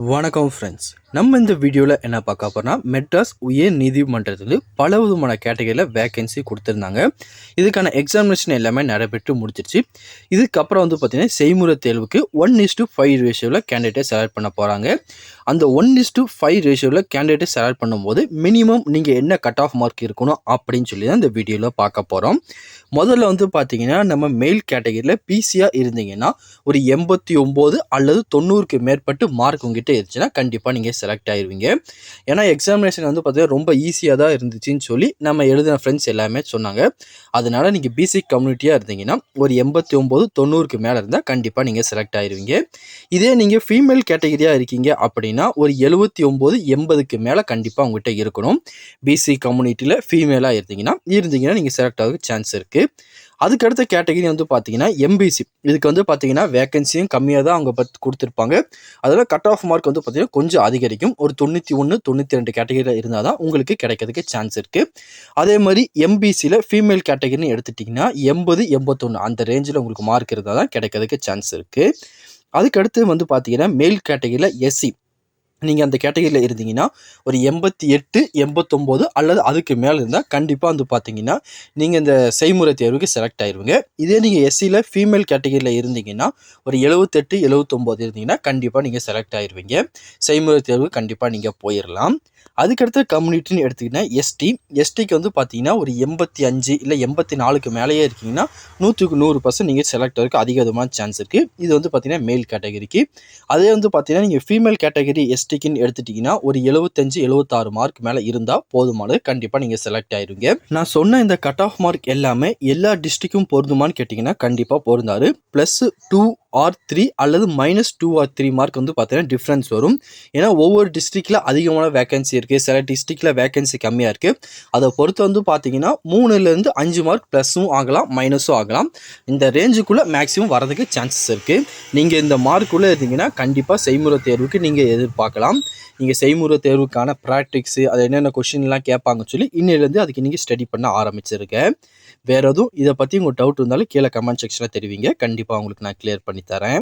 வணக்கம் ஃப்ரெண்ட்ஸ். நம்ம இந்த வீடியோவில் என்ன பார்க்க போறோம்னா மெட்ராஸ் உயர் நீதிமன்றத்தில் பல விதமான கேட்டகரியில் வேகன்சி கொடுத்துருந்தாங்க. இதுக்கான எக்ஸாமினேஷன் எல்லாமே நடைபெற்று முடிச்சிருச்சு. இதுக்கப்புறம் பார்த்தீங்கன்னா செய்முறை தேர்வுக்கு 1:5 ரேஷியோவில் கேண்டிடேட் செலக்ட் பண்ண போகிறாங்க. அந்த 1:5 ரேஷியோவில் கேண்டிடேட் செலக்ட் பண்ணும்போது மினிமம் நீங்கள் என்ன கட் ஆஃப் மார்க் இருக்கணும் அப்படின்னு சொல்லி தான் இந்த வீடியோவில் பார்க்க போகிறோம். முதல்ல பார்த்தீங்கன்னா நம்ம மெயில் கேட்டகரியில் பிசியாக இருந்தீங்கன்னா ஒரு 89 அல்லது 90க்கு மேற்பட்டு மார்க் உங்ககிட்ட இருந்துச்சுன்னா கண்டிப்பாக நீங்கள் செலக்ட் ஆயிடுவீங்க. ஏன்னா எக்ஸாமினேஷன் பார்த்தீங்கன்னா ரொம்ப ஈஸியாக தான் இருந்துச்சுன்னு சொல்லி நம்ம எழுதின ஃப்ரெண்ட்ஸ் எல்லாமே சொன்னாங்க. அதனால் நீங்கள் பிசி கம்யூனிட்டியாக இருந்தீங்கன்னா ஒரு 89 90க்கு மேலே இருந்தால் கண்டிப்பாக நீங்கள் செலக்ட் ஆயிடுவீங்க. இதே நீங்கள் ஃபீமேல் கேட்டகரியாக இருக்கீங்க அப்படின்னா ஒரு 79 80க்கு மேலே கண்டிப்பாக உங்கள்கிட்ட இருக்கணும். பிசி கம்யூனிட்டியில் ஃபீமேலாக இருந்தீங்கன்னா நீங்கள் செலக்ட் ஆக சான்ஸ் இருக்குது. அதுக்கடுத்த கேட்டகரி பார்த்தீங்கன்னா எம்பிசி. இதுக்கு பார்த்தீங்கன்னா வேகன்சியும் கம்மியாக தான் அவங்க கொடுத்துருப்பாங்க. அதில் கட் ஆஃப் மார்க் பார்த்தீங்கன்னா கொஞ்சம் அதிகரிக்கும். ஒரு 91 92 கேட்டகரியில் இருந்தால் தான் உங்களுக்கு கிடைக்கிறதுக்கு சான்ஸ் இருக்குது. அதே மாதிரி எம்பிசியில் ஃபீமேல் கேட்டகரின்னு எடுத்துட்டிங்கன்னா 80 81 அந்த ரேஞ்சில் உங்களுக்கு மார்க் இருந்தால் தான் கிடைக்கிறதுக்கு சான்ஸ் இருக்குது. அதுக்கடுத்து பார்த்தீங்கன்னா மேல் கேட்டகரியில் எஸ்சி. நீங்கள் அந்த கேட்டகரியில் இருந்தீங்கன்னா ஒரு 88 89 அல்லது அதுக்கு மேலே இருந்தால் கண்டிப்பாக பார்த்தீங்கன்னா நீங்கள் இந்த செய்முறை தேர்வுக்கு செலக்ட் ஆயிடுவீங்க. இதே நீங்கள் எஸ்சியில் ஃபீமேல் கேட்டகரியில் இருந்தீங்கன்னா ஒரு 78 79 இருந்தீங்கன்னா கண்டிப்பாக நீங்கள் செலக்ட் ஆயிடுவீங்க. செய்முறை தேர்வு கண்டிப்பாக நீங்கள் போயிடலாம். அதுக்கடுத்த கம்யூனிட்டின்னு எடுத்திங்கன்னா எஸ்டிக்கு பார்த்தீங்கன்னா ஒரு 85 இல்லை 84க்கு மேலேயே இருக்கீங்கன்னா 100க்கு 100% நீங்கள் செலக்ட் ஆகிறதுக்கு அதிகமான சான்ஸ் இருக்குது. இது பார்த்தீங்கன்னா மேல் கேட்டகரிக்கு. அதே பார்த்தீங்கன்னா நீங்கள் ஃபீமேல் கேட்டகரி எஸ்டிக்குன்னு எடுத்துட்டிங்கன்னா ஒரு 75 76 மார்க் மேலே இருந்தால் போதுமானது. கண்டிப்பாக நீங்கள் செலக்ட் ஆயிடுவீங்க. நான் சொன்ன இந்த கட் ஆஃப் மார்க் எல்லாமே எல்லா டிஸ்ட்ரிக்டும் பொருந்துமான்னு கேட்டிங்கன்னா கண்டிப்பாக பொருந்தாரு. +2 or 3 அல்லது -2 or 3 மார்க் பார்த்தீங்கன்னா டிஃப்ரென்ஸ் வரும். ஏன்னா ஒவ்வொரு டிஸ்ட்ரிக்டில் அதிகமான வேகன்சி இருக்குது, சில டிஸ்ட்ரிக்டில் வேகன்சி கம்மியாக இருக்குது. அதை பொறுத்து பார்த்தீங்கன்னா 3லேருந்து 5 மார்க் ப்ளஸும் ஆகலாம் மைனஸும் ஆகலாம். இந்த ரேஞ்சுக்குள்ளே மேக்ஸிமம் வரதுக்கு சான்சஸ் இருக்குது. நீங்கள் இந்த மார்க்குள்ளே இருந்தீங்கன்னா கண்டிப்பாக செய்முறை தேர்வுக்கு நீங்கள் எதிர்பார்க்கலாம். நீங்கள் செய்முறை தேர்வுக்கான ப்ராக்டிக்ஸு அதை என்னென்ன கொஷின்லாம் கேட்பாங்கன்னு சொல்லி இன்னிலேருந்து அதுக்கு நீங்கள் ஸ்டடி பண்ண ஆரம்பிச்சிருக்கேன். வேறு எதுவும் இதை பற்றி உங்கள் டவுட் இருந்தாலும் கீழே கமெண்ட் செக்ஷனில் தெரிவிங்க. கண்டிப்பாக உங்களுக்கு நான் கிளியர் பண்ணி தரேன்.